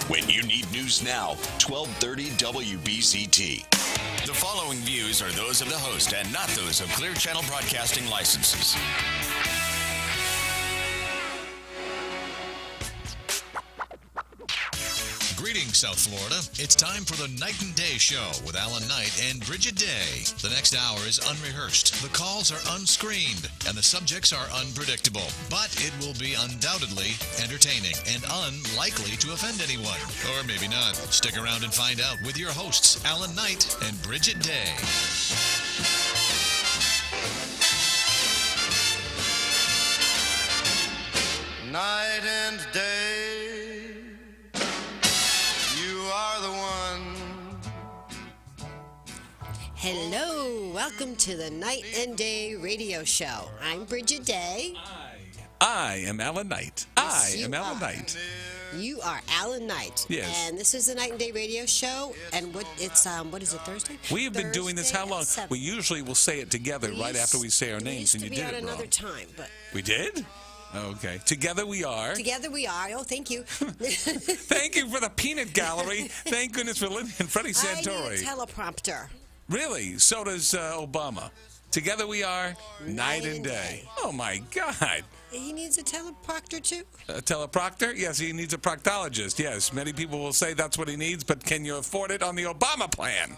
When you need news now, 1230 WBCT. The following views are those of the host and not those of Clear Channel Broadcasting licenses. Greetings, South Florida. It's time for the Night and Day Show with Alan Knight and Bridget Day. The next hour is unrehearsed, the calls are unscreened, and the subjects are unpredictable. But it will be undoubtedly entertaining and unlikely to offend anyone. Or maybe not. Stick around and find out with your hosts, Alan Knight and Bridget Day. Night and day, you are the one. Hello, welcome to the Night and Day Radio Show. I'm Bridget Day. I am Alan Knight. Yes, I am Alan Knight. You are Alan Knight. Yes. And this is the Night and Day Radio Show. And what is it, Thursday? We have been doing this how long? We usually will say it together right after we say our names, and you did it wrong. We used to be on another time, but... We did? Okay. Together we are. Together we are. Oh, thank you. Thank you for the peanut gallery. Thank goodness for Linda and Freddie Santori. I need a teleprompter. Really? So does Obama. Together we are, night and day. Oh, my God. He needs a teleprompter, too? A teleprompter? Yes, he needs a proctologist. Yes, many people will say that's what he needs, but can you afford it on the Obama plan?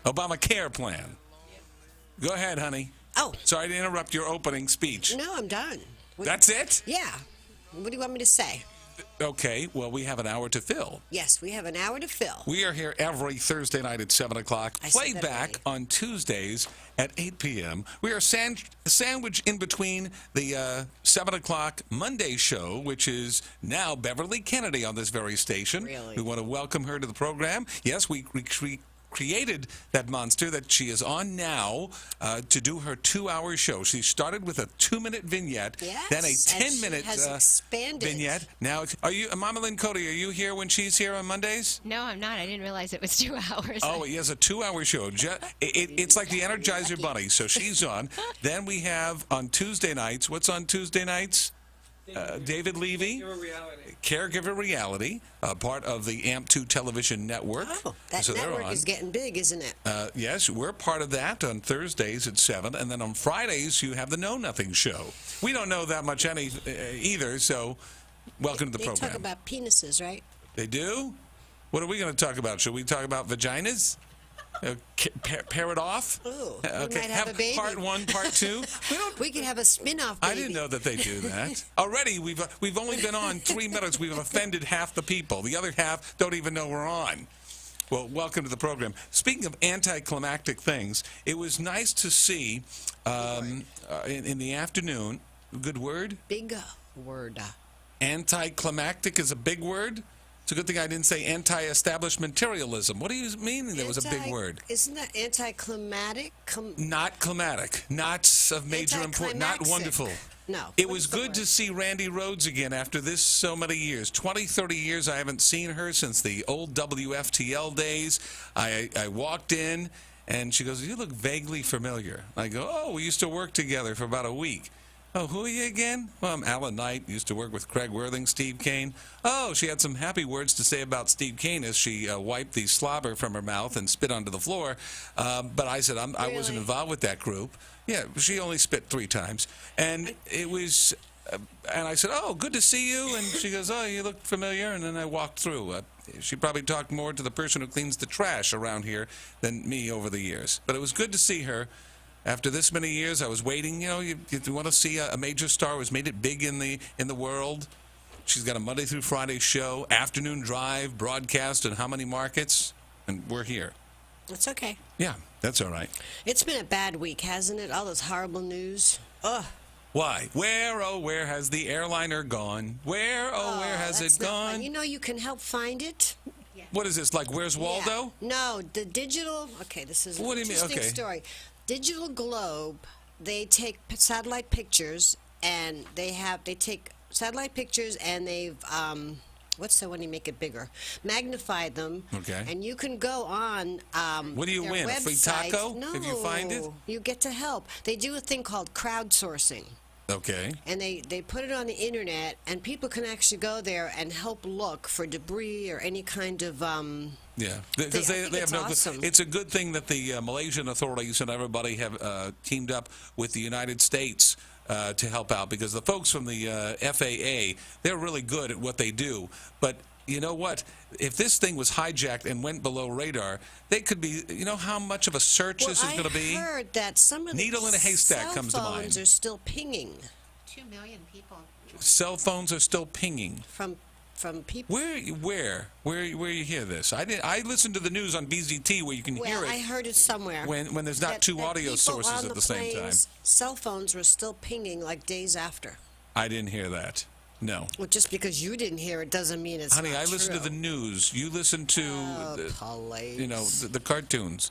Obamacare plan. Go ahead, honey. Oh. Sorry to interrupt your opening speech. No, I'm done. That's it? Yeah. What do you want me to say? Okay, well, we have an hour to fill. Yes, we have an hour to fill. We are here every Thursday night at 7 o'clock. Played back on Tuesdays at 8 p.m. We are sandwiched in between the 7 o'clock Monday show, which is now Beverly Kennedy on this very station. Really? We want to welcome her to the program. Yes, we created that monster that she is on now to do her 2-hour show. She started with a 2-minute vignette, then a 10-minute vignette. Now, are you, Mama Lynn Cody, are you here when she's here on Mondays? No, I'm not. I didn't realize it was 2 hours. Oh, he has a 2-hour show. It's like the Energizer Bunny, so she's on. Then we have on Tuesday nights, what's on Tuesday nights? David Levy, Caregiver Reality, part of the AMP2 television network. Oh, that network is getting big, isn't it? Yes, we're part of that on Thursdays at 7, and then on Fridays you have the Know Nothing show. We don't know that much either, so welcome to the program. They talk about penises, right? They do? What are we going to talk about? Should we talk about vaginas? Pair it off? Ooh, okay. We might have a baby. Part 1, part 2. We could have a spin-off baby. I didn't know that they do that. Already, we've only been on 3 minutes. We've offended half the people. The other half don't even know we're on. Well, welcome to the program. Speaking of anticlimactic things, it was nice to see in the afternoon. Good word? Big word. Anticlimactic is a big word? It's a good thing I didn't say anti-establishmentarianism. What do you mean that was a big word? Isn't that anticlimactic? Not climatic. Not of major importance. Not wonderful. No. It was good to see Randy Rhoads again after this so many years. 20, 30 years I haven't seen her since the old WFTL days. I walked in, and she goes, "You look vaguely familiar." I go, "Oh, we used to work together for about a week." "Oh, who are you again?" "Well, I'm Alan Knight. Used to work with Craig Worthing, Steve Kane." Oh, she had some happy words to say about Steve Kane as she wiped the slobber from her mouth and spit onto the floor. But I said I wasn't involved with that group. Yeah, she only spit 3 times. And it was, and I said, "Oh, good to see you." And she goes, "Oh, you look familiar." And then I walked through. She probably talked more to the person who cleans the trash around here than me over the years. But it was good to see her. After this many years, I was waiting. You know, you want to see a major star who's made it big in the world. She's got a Monday through Friday show, afternoon drive, broadcast in how many markets? And we're here. That's okay. Yeah, that's all right. It's been a bad week, hasn't it? All this horrible news. Ugh. Why? Where, oh, where has the airliner gone? Where, oh, where has it gone? You know, you can help find it. What is this, like Where's Waldo? Yeah. No, the digital... Okay, this is an interesting story. Digital Globe, they take satellite pictures, and they've what's the one you make it bigger? Magnified them. Okay. And you can go on what do you win? Website. A free taco No, if you find it? You get to help. They do a thing called crowdsourcing. Okay. And they put it on the internet, and people can actually go there and help look for debris or any kind of Yeah, because they have no. awesome. It's a good thing that the Malaysian authorities and everybody have teamed up with the United States to help out, because the folks from the FAA, they're really good at what they do. But you know what? If this thing was hijacked and went below radar, they could be. You know how much of a search this is going to be? I heard that some of the Needle in a haystack cell comes to mind. phones are still pinging 2 million people. Cell phones are still pinging. from people. Where you hear this? I listened to the news on BZT where you can hear it. I heard it somewhere. When there's not two audio people sources on at the same time. planes, cell phones were still pinging like days after. I didn't hear that. No. Well, just because you didn't hear it doesn't mean it's Honey, not I listen to true. the news. You listen to the cartoons.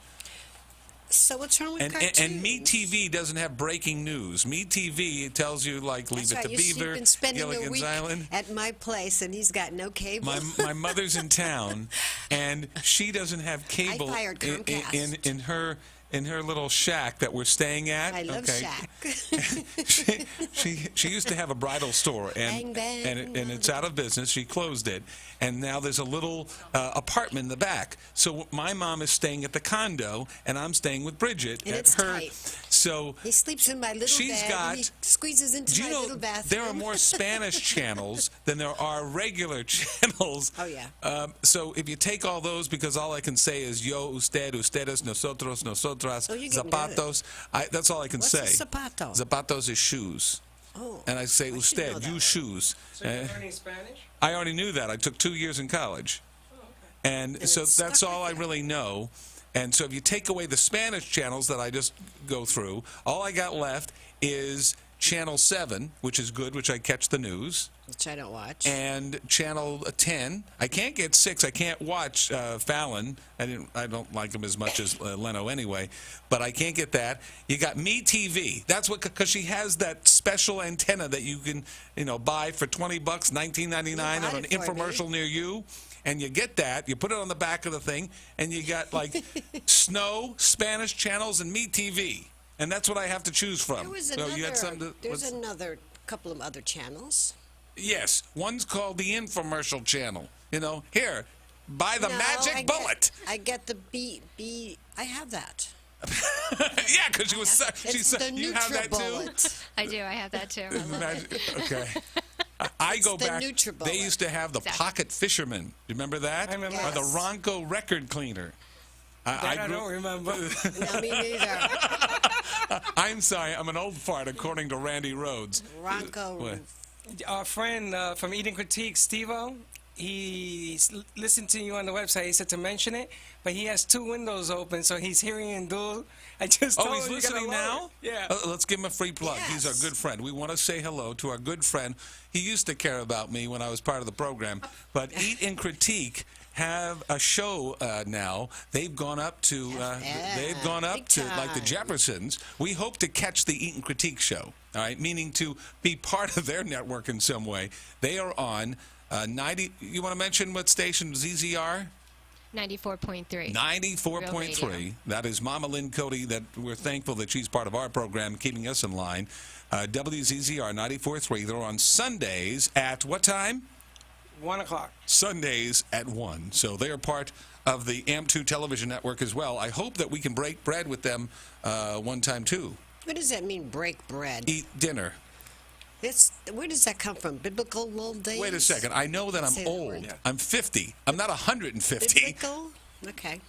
So what's wrong with cartoons? And MeTV doesn't have breaking news. MeTV tells you, like, Leave That's It right. to Beaver, You've been spending a Gilligan's week Island. at my place, and he's got no cable. My mother's in town, and she doesn't have cable I fired Comcast. in her little shack that we're staying at. I love Shack. she used to have a bridal store, and Bang, bang. and it's out of business. She closed it, and now there's a little apartment in the back. So my mom is staying at the condo, and I'm staying with Bridget And at it's her. tight. So He sleeps in my little bed, and he squeezes into do you my know little bathroom. there are more Spanish channels than there are regular channels? Oh, yeah. So if you take all those, because all I can say is yo, usted, ustedes, nosotros, nosotras, Oh, you're getting zapatos. That's all I can What's say. a zapato? Zapatos is shoes. Oh, And I say I should know usted, that you one. shoes. So you're learning Spanish? I already knew that. I took 2 years in college. And And so it's that's stuck all I with you. really know. And so if you take away the Spanish channels that I just go through, all I got left is Channel 7, which is good, which I catch the news, which I don't watch. and Channel 10. I can't get 6. I can't watch Fallon. I don't like him as much as Leno anyway, but I can't get that. You got MeTV. That's what, because she has that special antenna that you can, buy for $20, $19.99 on an it for me. infomercial near you. And you get that, you put it on the back of the thing, and you got like Snow, Spanish channels, and MeTV. And that's what I have to choose from. There was So another, you had something to, there's another couple of other channels. Yes, one's called the infomercial channel. Here, buy the magic bullet. I get the B. I have that. Yeah, because she was. She It's said the you have that too. NutriBullet. I do. I have that too. I love it. Okay. I go the back. NutriBullet. They used to have the Exactly. Pocket Fisherman. Do you remember that? I remember. Or the Yes. Ronco record cleaner. I don't remember. No, me neither. I'm sorry, I'm an old fart, according to Randy Rhoads. Ronco. What? Our friend from Eating Critique, Steve-O, he listened to you on the website. He said to mention it, but he has 2 windows open, so he's hearing in dual. I just told He's him you gotta listening lower now? it. Yeah. Let's give him a free plug. He's Yes. our good friend. We want to say hello to our good friend. He used to care about me when I was part of the program, but Eat and Critique have a show now. They've gone up to big like the time. Jeffersons. We hope to catch the Eat and Critique show. All right, meaning to be part of their network in some way. They are on 90. You want to mention what station ZZR? 94.3. 94.3. That is Mama Lynn Cody. That we're thankful that she's part of our program, keeping us in line. WZZR 94.3. They're on Sundays at what time? 1 o'clock. Sundays at 1. So they are part of the AMP2 television network as well. I hope that we can break bread with them one time too. What does that mean, break bread? Eat dinner. Where does that come from? Biblical old days? Wait a second. I know that Say I'm that old. word. I'm 50. I'm not 150. Biblical? Okay.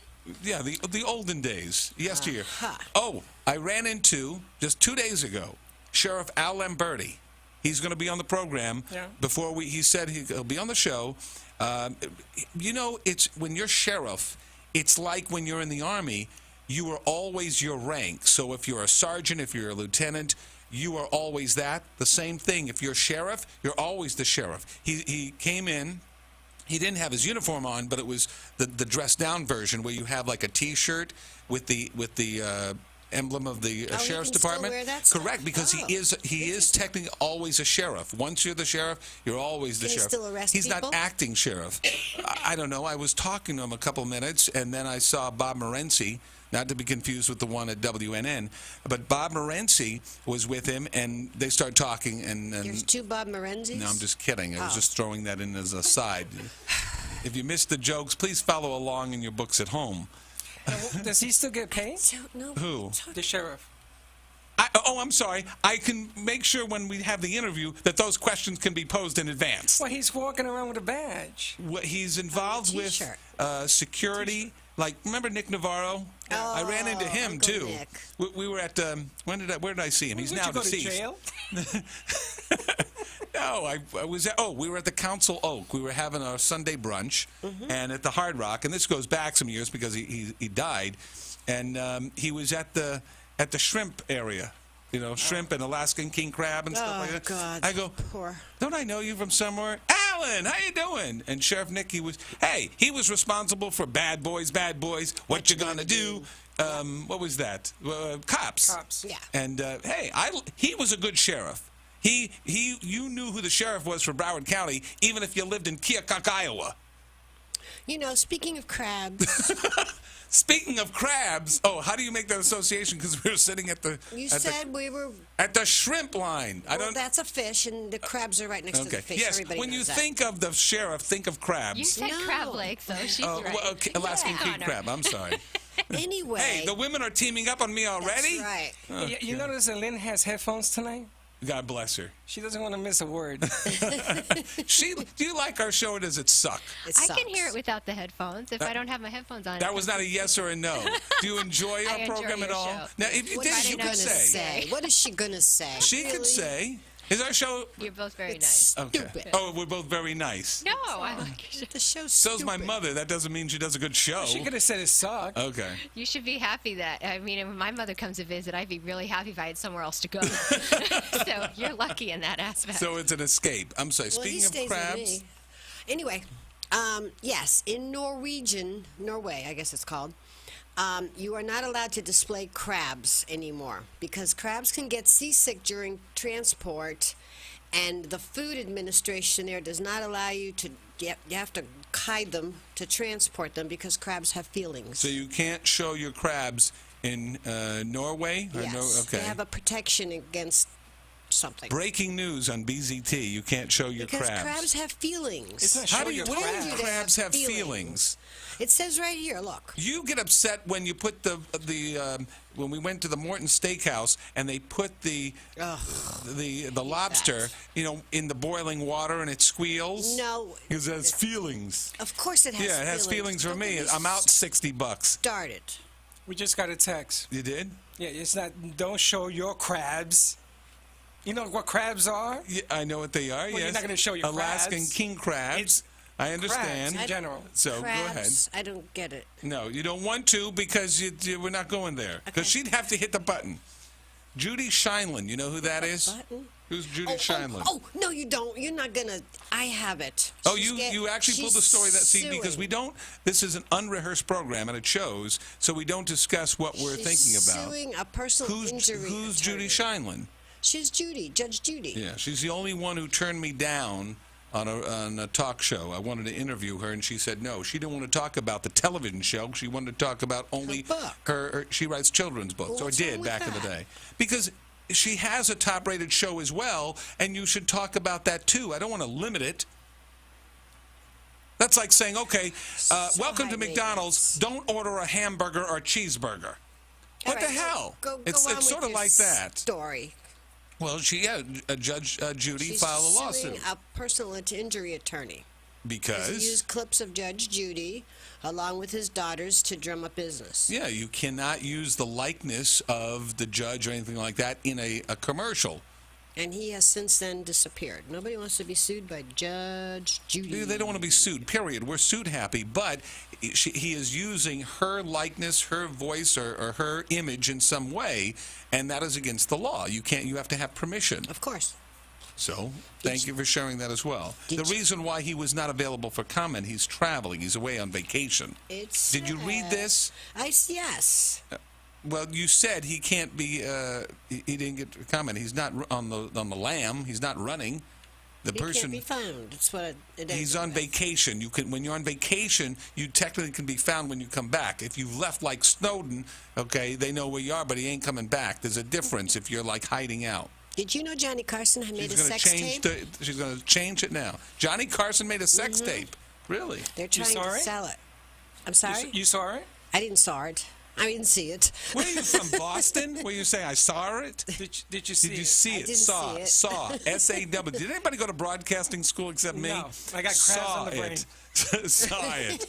Yeah, the olden days, yesteryear. Uh-huh. Oh, I ran into, just 2 days ago, Sheriff Al Lamberti. He's going to be on the program. Yeah. He said he'll be on the show. It's when you're sheriff, it's like when you're in the Army, you are always your rank. So if you're a sergeant, if you're a lieutenant, you are always that. The same thing. If you're sheriff, you're always the sheriff. He came in. He didn't have his uniform on, but it was the dressed down version where you have like a T-shirt with the emblem of the Oh, he sheriff's can still department. wear that stuff? Correct, because Oh, he is technically always a sheriff. Once you're the sheriff, you're always the Can he sheriff. still arrest He's people? not acting sheriff. I don't know. I was talking to him a couple minutes, and then I saw Bob Morency, not to be confused with the one at WNN. But Bob Morency was with him, and they start talking. And There's two Bob Morenzis? No, I'm just kidding. I was just throwing that in as a side. If you missed the jokes, please follow along in your books at home. Does he still get paid? Who? The sheriff. I'm sorry. I can make sure when we have the interview that those questions can be posed in advance. Well, he's walking around with a badge. He's involved with security. Like, remember Nick Navarro? I ran into him, Uncle too. Nick. We were at, where did I see him? He's now deceased. Go to jail? No, I was at, we were at the Council Oak. We were having our Sunday brunch, and at the Hard Rock, and this goes back some years because he died, and he was at the shrimp area. You know, shrimp and Alaskan king crab and stuff like that. God. I go, don't I know you from somewhere? Alan, how you doing? And Sheriff Nick, he was responsible for Bad Boys, What You Gonna Do? What was that? Cops. Yeah. And he was a good sheriff. You knew who the sheriff was for Broward County, even if you lived in Keokuk, Iowa. You know, speaking of crabs. Speaking of crabs, how do you make that association? Because we were sitting at the... we were... At the shrimp line. That's a fish, and the crabs are right next to the fish. Yes, Everybody when you knows think of the sheriff, think of crabs. You said crab legs, though. She's right. Well, okay, Alaskan king crab. I'm sorry. Anyway. Hey, the women are teaming up on me already? That's right. You notice that Lynn has headphones tonight? God bless her. She doesn't want to miss a word. Do you like our show, or does it suck? I can hear it without the headphones if I don't have my headphones on. That was not a yes or a no. Do you enjoy our program at all? Show. Now, if you did, you could say. What is she going to say? She could say. Is our show... You're both very nice. Okay. Oh, we're both very nice. No, I like your show. The show's So's my mother. That doesn't mean she does a good show. She could have said it sucked. Okay. You should be happy that, when my mother comes to visit, I'd be really happy if I had somewhere else to go. So you're lucky in that aspect. So it's an escape. I'm sorry. Speaking of crabs. Anyway, yes, in Norway, I guess it's called, you are not allowed to display crabs anymore because crabs can get seasick during transport, and the Food Administration there does not allow you to. You have to hide them to transport them because crabs have feelings. So you can't show your crabs in Norway? Yes, they have a protection against something. Breaking news on BZT: you can't show your because crabs. Crabs have feelings. It's not How show do you? your What do crabs. crabs have feelings? It says right here. Look. You get upset when you put when we went to the Morton Steakhouse and they put the lobster, in the boiling water and it squeals. No, because it has feelings. Of course it has. Yeah, it has feelings for me. I'm out $60. Started. We just got a text. You did? Yeah, it's not. Don't show your crabs. You know what crabs are? Yeah, I know what they are. Well, yes, you're not going to show your Alaskan crabs. king crabs. It's I understand. crabs in general. So crabs, go ahead. I don't get it. No, you don't want to because we're not going there. Because she'd have to hit the button. Judy Shineland, you know who that is? Button? Who's Judy Shineland? Oh, no, you don't. You're not going to. I have it. You actually pulled the story because we don't. This is an unrehearsed program and it shows, so we don't discuss what we're thinking about. Suing a personal injury. Who's attorney. Judy Shineland? She's Judy, Judge Judy. Yeah, she's the only one who turned me down on a talk show. I wanted to interview her, and she said no. She didn't want to talk about the television show. She wanted to talk about only her she writes children's books, or did back in the day. Because she has a top-rated show as well, and you should talk about that too. I don't want to limit it. That's like saying, okay, welcome to McDonald's. Don't order a hamburger or cheeseburger. What the hell? It's sort of like that. Story. Well, Judge Judy filed a lawsuit. She's suing a personal injury attorney. Because? He used clips of Judge Judy along with his daughters to drum up business. Yeah, you cannot use the likeness of the judge or anything like that in a commercial. And he has since then disappeared. Nobody wants to be sued by Judge Judy. They don't want to be sued, period. We're suit happy, but he is using her likeness, her voice, or her image in some way, and that is against the law. You have to have permission. Of course. So, thank you for sharing that as well. The reason why he was not available for comment, he's traveling. He's away on vacation. Did you read this? Yes. Well, you said he can't be. He didn't get to comment. He's not on the lam. He's not running. The He person can't be found. That's what it is. he's on vacation. When you're on vacation, you technically can be found when you come back. If you left like Snowden, okay, they know where you are, but he ain't coming back. There's a difference if you're like hiding out. Did you know Johnny Carson had made a sex tape? She's going to change it now. Johnny Carson made a sex tape. Really? They're trying to sell it. I'm sorry? You saw it? I didn't saw it. I didn't see it. Where are you from, Boston? Where you say I saw it? Did you see it? Did you see I it? didn't Saw. see it. Saw. S-A-W. Did anybody go to broadcasting school except me? No. I got crabs Saw on the brain. it. Saw it.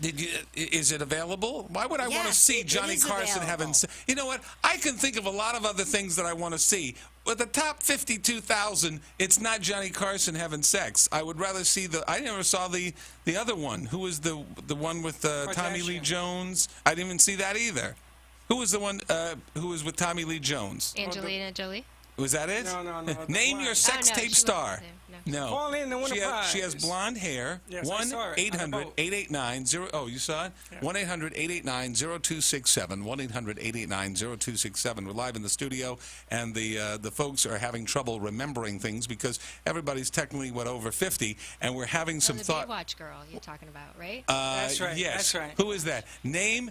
Did you? Is it available? Why would I want to Yes, see it Johnny is Carson having? available. You know what? I can think of a lot of other things that I want to see. With the top 52,000, it's not Johnny Carson having sex. I would rather see the. I never saw the other one. Who was the one with Tommy Lee Kardashian. Jones? I didn't even see that either. Who was the one who was with Tommy Lee Jones? Angelina Jolie. Was that it? No. Name your sex no, tape she wasn't star. there, No. Call in and win a She has prize. blonde hair. Yes, I saw it on the boat. 1-800-889-0. Oh, you saw it? Yeah. 1-800-889-0267. 1-800-889-0267. We're live in the studio, and the folks are having trouble remembering things because everybody's technically, over 50, and we're having some the thought. Baywatch girl you're talking about, right? That's right. Yes. That's right. Who is that? Name.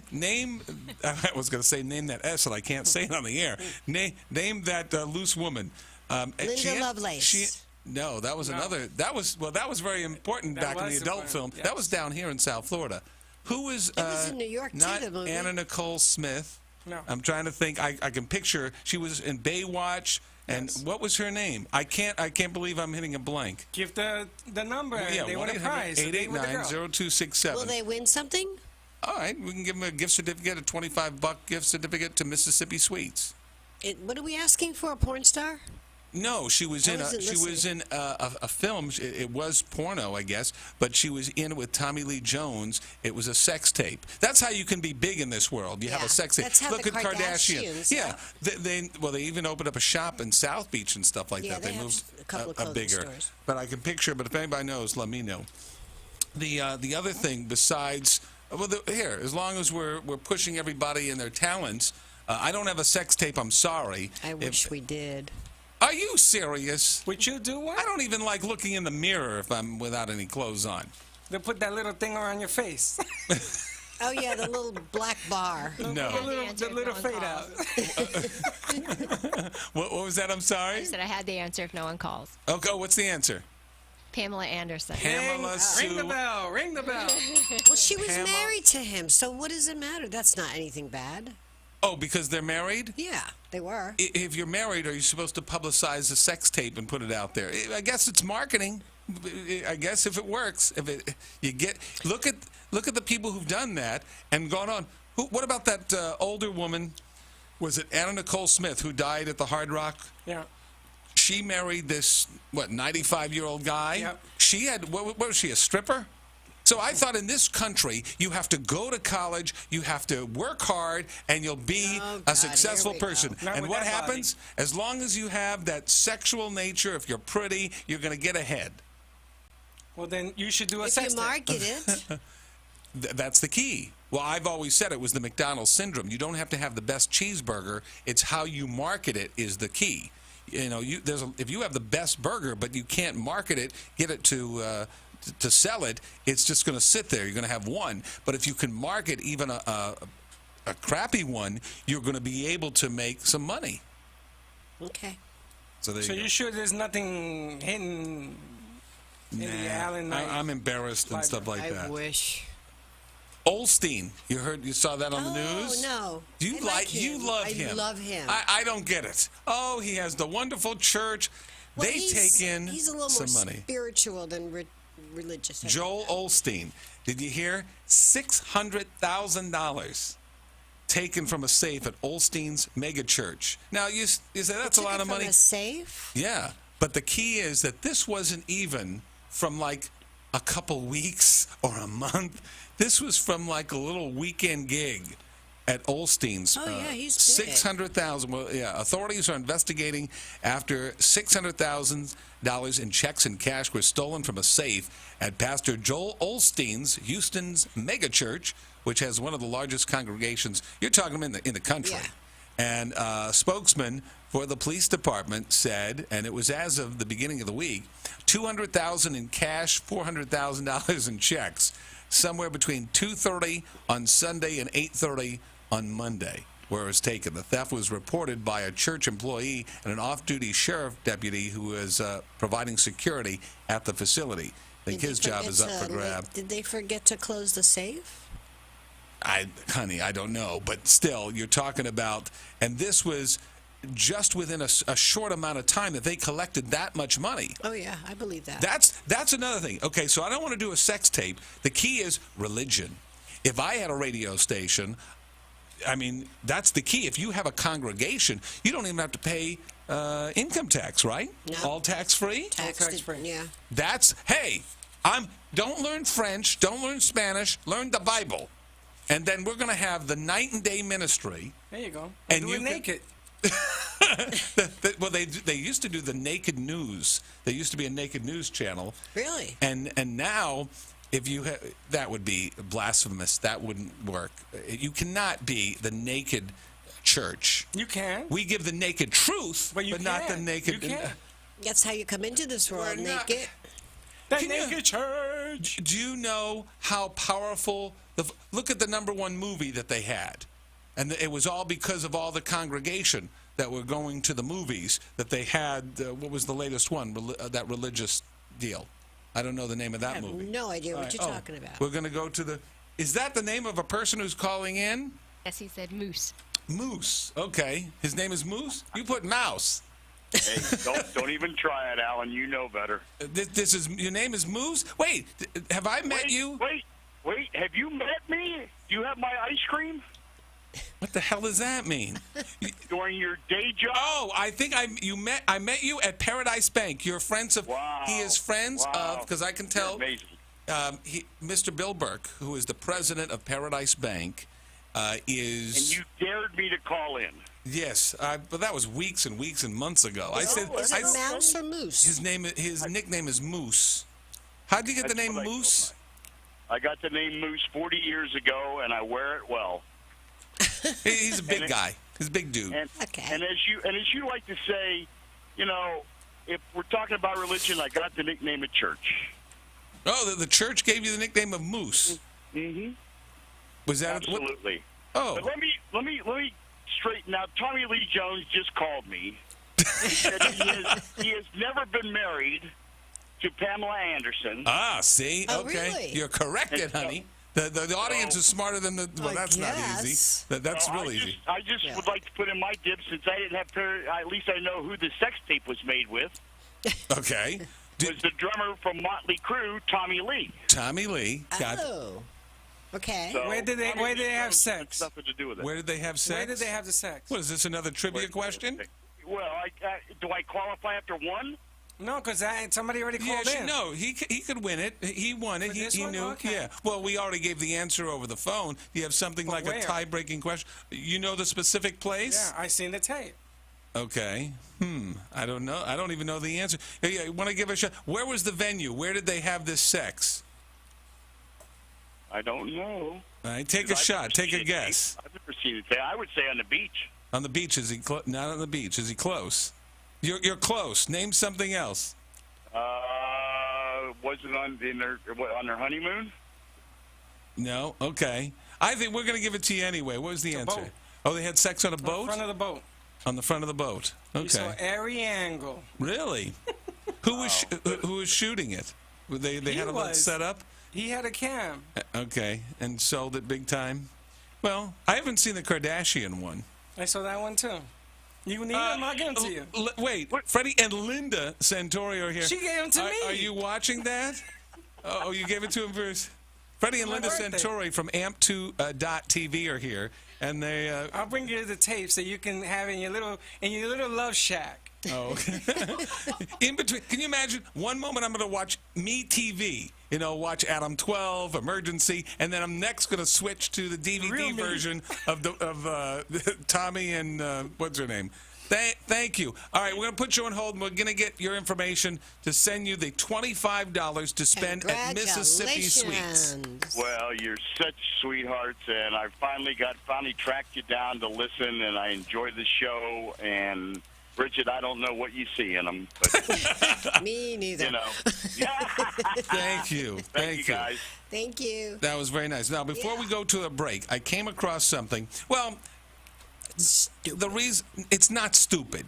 I was going to say name that S, and I can't say it on the air. Name that loose woman. Linda Lovelace. No, that was another. That was very important That back in the was adult film. important, That was down here in South Florida. Who was? It was in New York, too, not the movie. Anna Nicole Smith. No. I'm trying to think. I can picture. She was in Baywatch. And what was her name? I can't believe I'm hitting a blank. Give the number. Yeah, they win a prize. 1-800-889-0267. Will they win something? All right, we can give them a gift certificate, a $25 gift certificate to Mississippi Sweets. What are we asking for? A porn star? No, she was I in wasn't a film. It was porno, I guess, but she was in it with Tommy Lee Jones. It was a sex tape. That's how you can be big in this world. You have Yeah, a sex tape. that's how Look the at Kardashian. Kardashians, Yeah, they even opened up a shop in South Beach and stuff like Yeah, that. they They have moved a couple of a clothing bigger. stores. But I can picture. But if anybody knows, let me know. The other thing besides, here, as long as we're pushing everybody and their talents. I don't have a sex tape. I'm sorry. I wish we did. Are you serious? Would you do one? I don't even like looking in the mirror if I'm without any clothes on. They put that little thing around your face. Oh, yeah, the little black bar. No. the little fade out. What was that? I'm I sorry. said I had the answer if no one calls. Okay, what's the answer? Pamela Anderson. Pamela Sue. Ring the bell. Ring the bell. Well, she was Pamela- married to him, so what does it matter? That's not anything bad. Oh, because they're married? Yeah, they were. If you're married, are you supposed to publicize a sex tape and put it out there? I guess it's marketing. I guess if it works, look at the people who've done that and gone on. What about that older woman? Was it Anna Nicole Smith who died at the Hard Rock? Yeah. She married this 95-year-old guy. Yep. She had what was she, a stripper? So I thought in this country you have to go to college, you have to work hard, and you'll be Oh, a God, successful here we go. person. Not And with what that body. happens? As long as you have that sexual nature, if you're pretty, you're going to get ahead. Well, then you should do a If sex you tape. market it, That's the key. Well, I've always said it was the McDonald's syndrome. You don't have to have the best cheeseburger. It's how you market it is the key. You know, if you have the best burger, but you can't market it, get it to sell it, it's just going to sit there. You're going to have one. But if you can market even a crappy one, you're going to be able to make some money. okay. So there So you go. you sure there's nothing hidden in the Allen Knight? I'm embarrassed and stuff like I that. wish. Olsteen, you saw that on the news? No. You I like him. you love I him. love him. I don't get it. Oh, he has the wonderful church. Well, they take in he's a little some more money. spiritual than religious. Joel Olsteen, did you hear? $600,000 taken from a safe at Olsteen's mega church. Now you say that's a lot of money. From a safe? Yeah, but the key is that this wasn't even from like a couple weeks or a month. This was from like a little weekend gig at Olsteen's. Oh, yeah, he's big. $600,000. Well, yeah, authorities are investigating after $600,000 in checks and cash were stolen from a safe at Pastor Joel Olsteen's Houston's mega church, which has one of the largest congregations. You're talking in the country. Yeah. And a spokesman for the police department said, and it was as of the beginning of the week, $200,000 in cash, $400,000 in checks, somewhere between 2:30 on Sunday and 8:30 on Monday, where it was taken. The theft was reported by a church employee and an off-duty sheriff deputy who was providing security at the facility. I think his job is up for grab. Did they forget to close the safe? Honey, I don't know, but still, you're talking about, and this was just within a short amount of time that they collected that much money. Oh yeah, I believe that. That's another thing. Okay, so I don't want to do a sex tape. The key is religion. If I had a radio station, I mean, that's the key. If you have a congregation, you don't even have to pay income tax, right? No. All tax-free? Tax-free. Yeah. Don't learn French, don't learn Spanish, learn the Bible. And then we're going to have the night and day ministry. There you go. And do it naked. Well, they used to do the naked news. There used to be a naked news channel. Really? And now, if you that would be blasphemous. That wouldn't work. You cannot be the naked church. You can. We give the naked truth, but not the naked. You can. That's how you come into this world, naked. The naked church. Do you know how powerful? Look at the #1 movie that they had. And it was all because of all the congregation that were going to the movies that they had. What was the latest one? That religious deal. I don't know the name of that movie. I have no idea what you're talking about. We're going to go to the... Is that the name of a person who's calling in? Yes, he said Moose. Moose. Okay. His name is Moose? You put Mouse. Hey, don't even try it, Alan. You know better. This is... Your name is Moose? Wait, have I met you? Wait. Have you met me? Do you have my ice cream? What the hell does that mean? During your day job? Oh, I think I met you at Paradise Bank. You're friends of. Wow. He is friends of, because I can tell. You're amazing. Mr. Bill Burke, who is the president of Paradise Bank, is. And you dared me to call in. Yes, but that was weeks and weeks and months ago. Is it Mouse or Moose? His nickname is Moose. How'd you get the name Moose? I got the name Moose 40 years ago, and I wear it well. He's a big guy. He's a big dude. And as you like to say, you know, if we're talking about religion, I got the nickname at church. Oh, the church gave you the nickname of Moose. Mm-hmm. Was that absolutely? Oh, but let me straighten out. Tommy Lee Jones just called me. He said he has never been married to Pamela Anderson. Ah, see, oh, okay, really? You're corrected, honey. The audience is smarter than the. Well, that's not easy. That's really easy. I just would like to put in my dip, since I didn't have to. At least I know who the sex tape was made with. Okay. Was the drummer from Motley Crue, Tommy Lee. Tommy Lee. Oh. Okay. So, where did they have sex? Nothing to do with it. Where did they have sex? Where did they have the sex? What is this? Another trivia question? Well, do I qualify after one? No, because somebody already called in. No, he could win it. He won it. He knew. Okay. Yeah. Well, we already gave the answer over the phone. Do you have something like where? a tie-breaking question? You know the specific place? Yeah, I seen the tape. Okay. I don't know. I don't even know the answer. Hey, want to give a shot? Where was the venue? Where did they have this sex? I don't know. All right, take a shot. Take a guess. I've never seen it. I would say on the beach. On the beach? Is he not on the beach? Is he close? You're close. Name something else. Wasn't on their honeymoon? No. Okay. I think we're going to give it to you anyway. What was the answer? Boat. Oh, they had sex on a boat? On the front of the boat. On the front of the boat. Okay. You saw every angle. Really? Who was shooting it? They had all that set up? He had a cam. Okay. And sold it big time? Well, I haven't seen the Kardashian one. I saw that one too. You need them? I'll give them to you. Wait, Freddie and Linda Santori are here. She gave them to me. Are you watching that? Oh, you gave it to him first? Freddie and Linda Santori from amp2.tv are here, and they. I'll bring you the tape so you can have it in your little love shack. Oh, in between. Can you imagine? One moment I'm going to watch Me TV, watch Adam 12, Emergency, and then I'm next going to switch to the DVD version of Tommy and what's her name? Thank you. All right, we're going to put you on hold, and we're going to get your information to send you the $25 to spend at Mississippi Sweets. Well, you're such sweethearts, and I finally tracked you down to listen, and I enjoyed the show, and Bridget, I don't know what you see in them, but Me neither. you know. Yeah. Thank you. Thank you, guys. Thank you. That was very nice. Now, before we go to a break, I came across something. Well, the reason it's not stupid.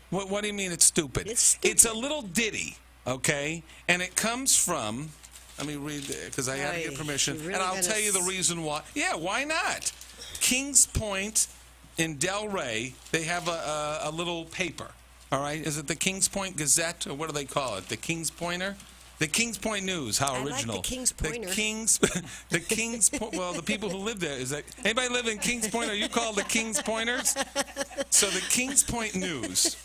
What do you mean it's stupid? It's stupid. It's a little ditty, okay? And it comes from, let me read it because I had to get permission. you're really And I'll gonna tell you the reason why. Yeah, why not? Kings Point in Delray, they have a little paper, all right? Is it the Kings Point Gazette, or what do they call it? The Kings Pointer? The Kings Point News, how original. I like the Kings Pointer. The Kings well, the people who live there, is that, anybody live in Kings Point? Are you called the Kings Pointers? So the Kings Point News.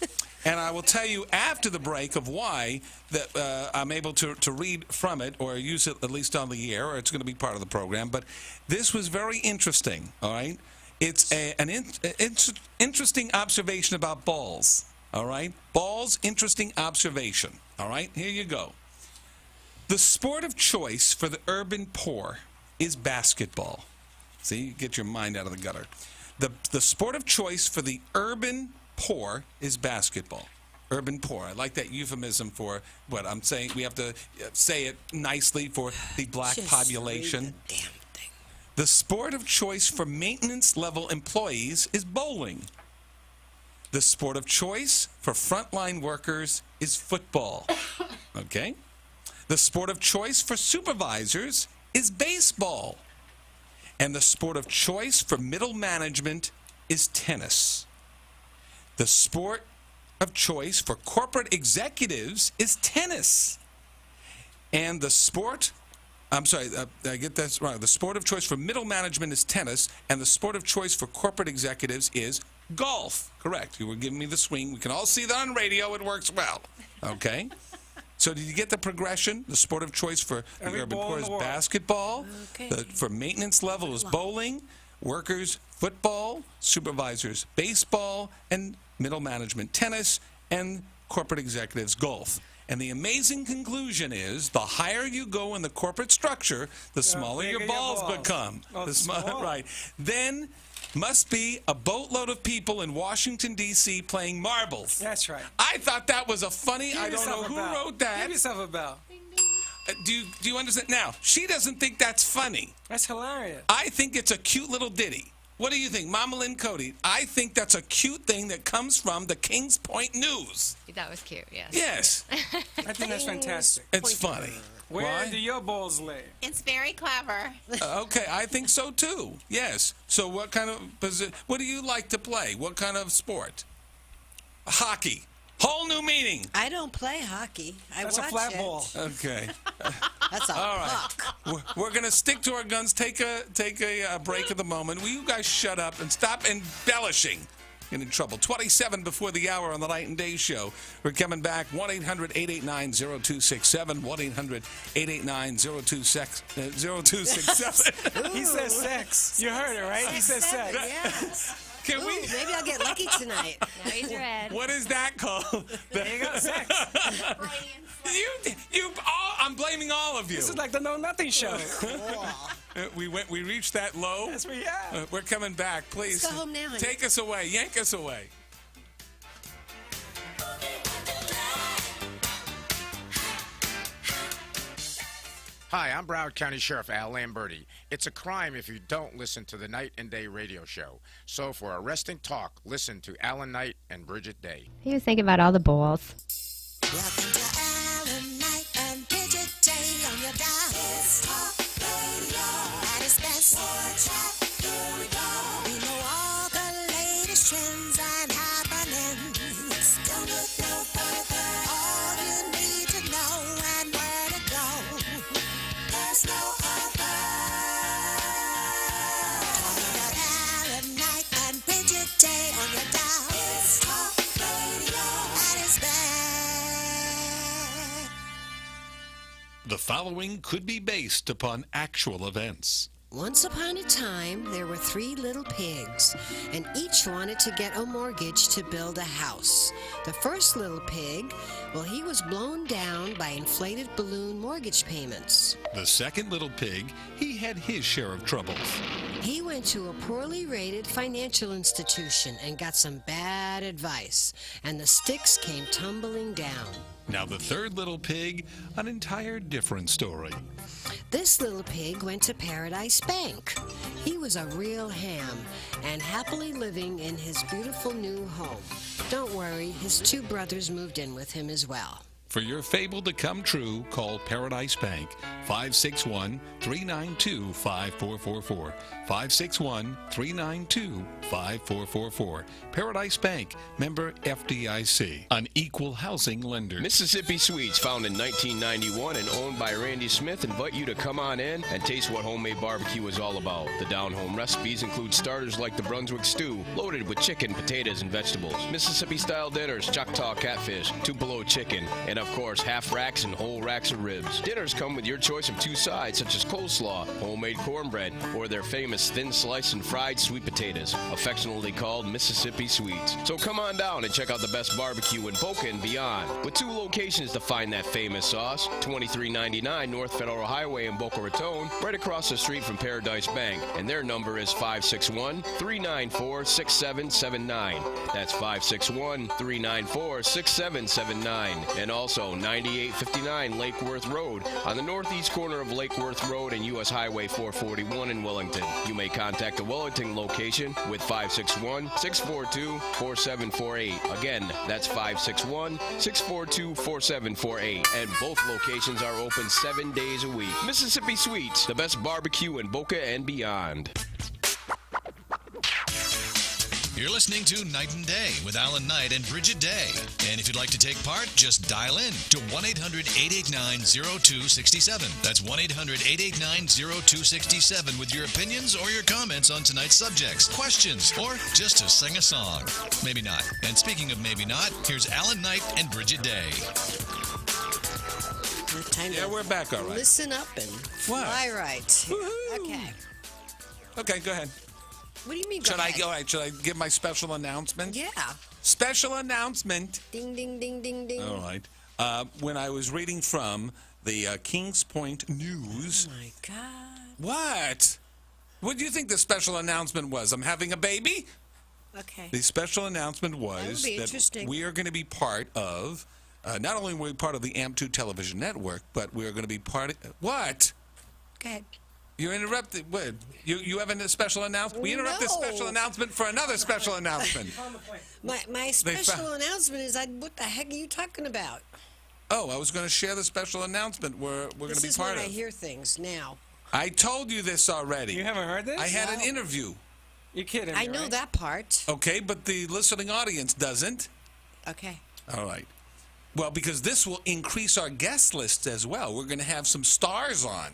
And I will tell you after the break of why that I'm able to read from it or use it at least on the air, or it's going to be part of the program. But this was very interesting, all right? It's an interesting observation about balls, all right? Balls, interesting observation, all right? Here you go. The sport of choice for the urban poor is basketball. See, you get your mind out of the gutter. The sport of choice for the urban poor is basketball. Urban poor. I like that euphemism for what I'm saying. We have to say it nicely for the black Just population. read the damn thing. The sport of choice for maintenance-level employees is bowling. The sport of choice for frontline workers is football. Okay? The sport of choice for supervisors is baseball. And the sport of choice for middle management is tennis. The sport of choice for corporate executives is tennis. And the sport, I'm sorry, I get this wrong. The sport of choice for middle management is tennis, and the sport of choice for corporate executives is golf. Correct. You were giving me the swing. We can all see that on radio. It works well. Okay? So did you get the progression? The sport of choice for the Every urban ball poor in is the world. basketball. Okay. For maintenance level is bowling. Workers, football. Supervisors, baseball. And middle management, tennis. And corporate executives, golf. And the amazing conclusion is the higher you go in the corporate structure, the smaller bigger your balls balls. become. Oh, The small. right. Then must be a boatload of people in Washington, D.C. playing marbles. That's right. I thought that was a funny, Give I don't know yourself a who bell. wrote that. Give yourself a bell. Do you understand? Now, she doesn't think that's funny. That's hilarious. I think it's a cute little ditty. What do you think, Mama Lynn Cody? I think that's a cute thing that comes from the Kings Point News. That was cute, yes. Yes, I think that's fantastic. it's funny. Where Why? do your balls lay? It's very clever. Okay, I think so too. Yes. So what kind of what do you like to play? What kind of sport? Hockey. Whole new meaning. I don't play hockey. I That's watch a flat it. ball. Okay. That's a All right. puck. We're going to stick to our guns. Take a break at the moment. Will you guys shut up and stop embellishing? Get in trouble. 27 before the hour on the Night and Day Show. We're coming back. 1-800-889-0267. 1-800-889-0267. He says sex. You heard it, right? He says sex. Yes. Can Ooh, we? maybe I'll get lucky tonight. Now he's red. What is that called? There you go, sex. You all. I'm blaming all of you. This is like the Know Nothing show. We reached that low. Yes, we have. We're coming back. Please Let's go home now, honey. take us away. Yank us away. Hi, I'm Broward County Sheriff Al Lamberti. It's a crime if you don't listen to the Night and Day radio show. So for arresting talk, listen to Alan Knight and Bridget Day. He was thinking about all the balls. Welcome to Alan Knight and Bridget Day on your dial. It's talk radio at its best. More chat, here we go. We know all the latest trends and happenings. Don't look no further. All you need to know and where to go. There's no other. Talking about Alan Knight and Bridget Day on your dial. It's talk radio at its best. The following could be based upon actual events. Once upon a time, there were 3 little pigs, and each wanted to get a mortgage to build a house. The first little pig, well, he was blown down by inflated balloon mortgage payments. The second little pig, he had his share of troubles. He went to a poorly rated financial institution and got some bad advice, and the sticks came tumbling down. Now the third little pig, an entire different story. This little pig went to Paradise Bank. He was a real ham and happily living in his beautiful new home. Don't worry, his two brothers moved in with him as well. For your fable to come true, call Paradise Bank, 561-392-5444. 561-392-5444. Paradise Bank, member FDIC, an equal housing lender. Mississippi Sweets, found in 1991 and owned by Randy Smith, invite you to come on in and taste what homemade barbecue is all about. The down-home recipes include starters like the Brunswick stew, loaded with chicken, potatoes, and vegetables. Mississippi-style dinners, Choctaw catfish, Tupelo chicken, and of course, half racks and whole racks of ribs. Dinners come with your choice of two sides, such as coleslaw, homemade cornbread, or their famous thin sliced and fried sweet potatoes, affectionately called Mississippi Sweets. So come on down and check out the best barbecue in Boca and beyond. With 2 locations to find that famous sauce, 2399 North Federal Highway in Boca Raton, right across the street from Paradise Bank. And their number is 561-394-6779. That's 561-394-6779. And also 9859 Lake Worth Road on the northeast corner of Lake Worth Road and U.S. Highway 441 in Wellington. You may contact the Wellington location with 561-642-4748. Again, that's 561-642-4748. And both locations are open 7 days a week. Mississippi Sweets, the best barbecue in Boca and beyond. You're listening to Night and Day with Alan Knight and Bridget Day. And if you'd like to take part, just dial in to 1-800-889-0267. That's 1-800-889-0267 with your opinions or your comments on tonight's subjects, questions, or just to sing a song. Maybe not. And speaking of maybe not, here's Alan Knight and Bridget Day. We're back, all right. Listen up and fly right. Okay. Okay, go ahead. What do you mean? Should I give my special announcement? Yeah. Special announcement. Ding, ding, ding, ding, ding. All right. When I was reading from the Kings Point News. Oh, my God. What? What do you think the special announcement was? I'm having a baby? Okay. The special announcement was that we are going to be part of, not only are we part of the AMP2 television network, but we are going to be part of, what? Go ahead. You interrupted. What? You have a special announcement? We interrupted the special announcement for another special announcement. My special announcement is, what the heck are you talking about? Oh, I was going to share the special announcement we're going to be part of. This is when I hear things now. I told you this already. You haven't heard this? I had an interview. You're kidding me, I know that part. Okay, but the listening audience doesn't. Okay. All right. Well, because this will increase our guest list as well. We're going to have some stars on.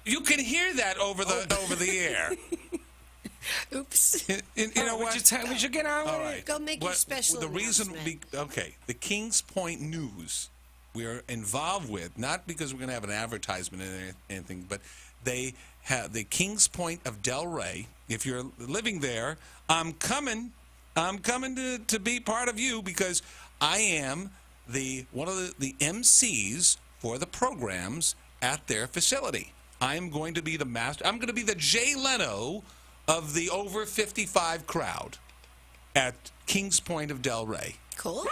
You can hear that over the air. Oops. You know what? We should get on with it. Go make your special announcement. The Kings Point News we're involved with, not because we're going to have an advertisement or anything, but they have the Kings Point of Delray. If you're living there, I'm coming to be part of you because I am one of the MCs for the programs at their facility. I'm going to be the master. I'm going to be the Jay Leno of the over 55 crowd at Kings Point of Delray. Cool.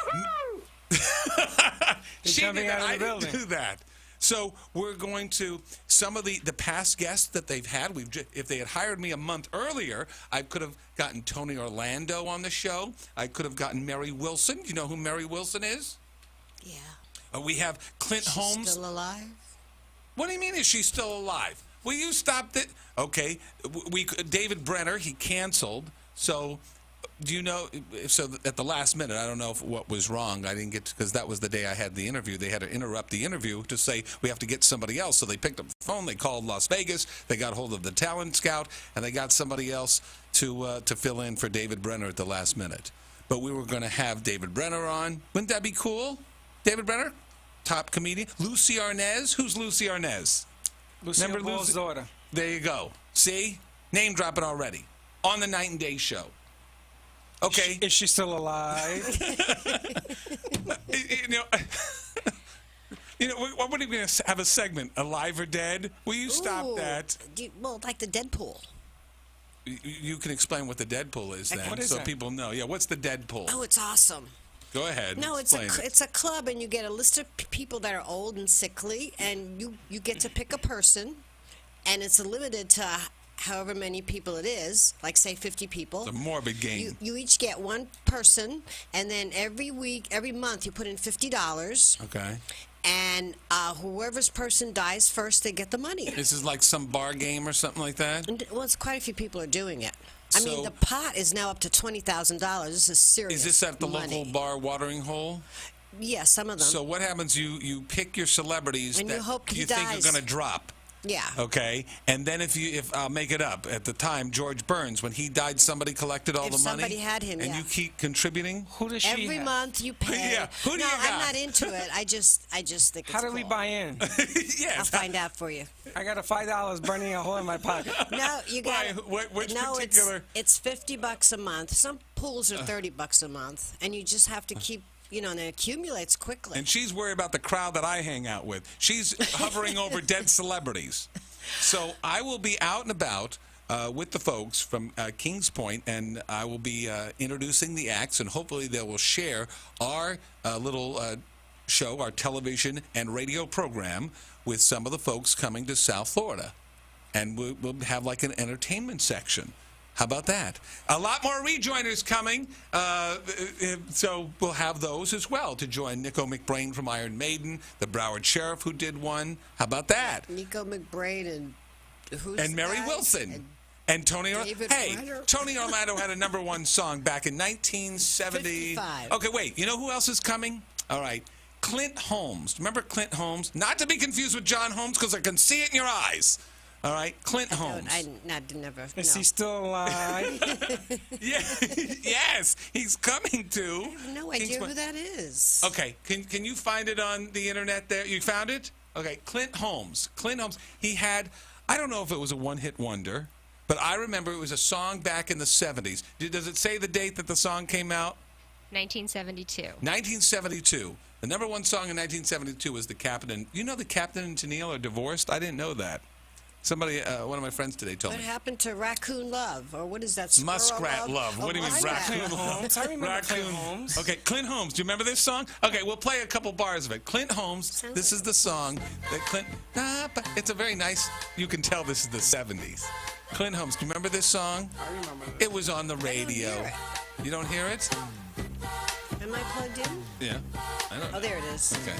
She did that. I didn't do that. So we're going to, some of the past guests that they've had, if they had hired me a month earlier, I could have gotten Tony Orlando on the show. I could have gotten Mary Wilson. You know who Mary Wilson is? Yeah. We have Clint Holmes. Still alive? What do you mean, is she still alive? Will you stop it? Okay. David Brenner, he canceled. So, do you know? So, at the last minute, I don't know what was wrong. I didn't get, because that was the day I had the interview. They had to interrupt the interview to say, we have to get somebody else. So, they picked up the phone. They called Las Vegas. They got hold of the talent scout. And they got somebody else to fill in for David Brenner at the last minute. But we were going to have David Brenner on. Wouldn't that be cool? David Brenner? Top comedian. Lucy Arnaz. Who's Lucy Arnaz? Lucille Ball's daughter. There you go. See? Name dropping already. On the Night and Day show. Okay. Is she still alive? You know, what are we going to have a segment? Alive or Dead? Will you stop Ooh, that? well, like the Deadpool. You can explain what the Deadpool is then, what is so that? people know. Yeah, what's the Deadpool? Oh, it's awesome. Go ahead. No, explain it. it's a club, and you get a list of people that are old and sickly, and you get to pick a person, and it's limited to however many people it is, like say 50 people. It's a morbid game. You each get one person, and then every month you put in $50. Okay. And whoever's person dies first, they get the money. This is like some bar game or something like that? Well, it's quite a few people are doing it. I mean, So- the pot is now up to $20,000. This is serious. Is this at the money. local bar watering hole? Yeah, some of them. So what happens? You pick your celebrities And that you hope he you think dies. are going to drop. Yeah. Okay, and then if I'll make it up, at the time George Burns, when he died, somebody collected all If the money. somebody had him, and yeah. you keep contributing. Who does she Every have? month you pay. Yeah, who do no, you got? I'm not into it. I just think it's How do we cool. buy in? Yes. I'll find out for you. I got a $5 burning a hole in my pocket. No, you got Which no. particular? It's $50 a month. Some pools are $30 a month, and you just have to keep. And it accumulates quickly. And she's worried about the crowd that I hang out with. She's hovering over dead celebrities. So I will be out and about with the folks from Kings Point, and I will be introducing the acts, and hopefully they will share our little show, our television and radio program with some of the folks coming to South Florida. And we'll have like an entertainment section. How about that? A lot more rejoiners coming, so we'll have those as well to join Nico McBrain from Iron Maiden, the Broward Sheriff who did one. How about that? Nico McBrain and who's And the Mary guy? Wilson. And Tony David Ryder. Tony Orlando had a #1 song back in 1970. 55. Okay, wait. You know who else is coming? All right. Clint Holmes. Remember Clint Holmes? Not to be confused with John Holmes, because I can see it in your eyes. All right, Clint Holmes. I never. Is he still alive? Yeah, yes, he's coming to. I have no idea who that is. Okay, can you find it on the internet there? You found it? Okay, Clint Holmes. Clint Holmes, he had, I don't know if it was a one-hit wonder, but I remember it was a song back in the 70s. Does it say the date that the song came out? 1972. 1972. The #1 song in 1972 was The Captain. You know the Captain and Tennille are divorced? I didn't know that. Somebody, one of my friends today told What me. happened to Raccoon Love, or what is that? Squirrel Muskrat Love. Oh, What do you mean Muskrat Raccoon Love. Love? I remember Clint Holmes. Okay, Clint Holmes. Do you remember this song? Okay, we'll play a couple bars of it. Clint Holmes. This is the song that Clint. It's a very nice. You can tell this is the 70s. Clint Holmes. Do you remember this song? I remember that. It was on the radio. hear You don't hear it? Am I plugged in? Yeah. I don't know. Oh, there it is. Okay.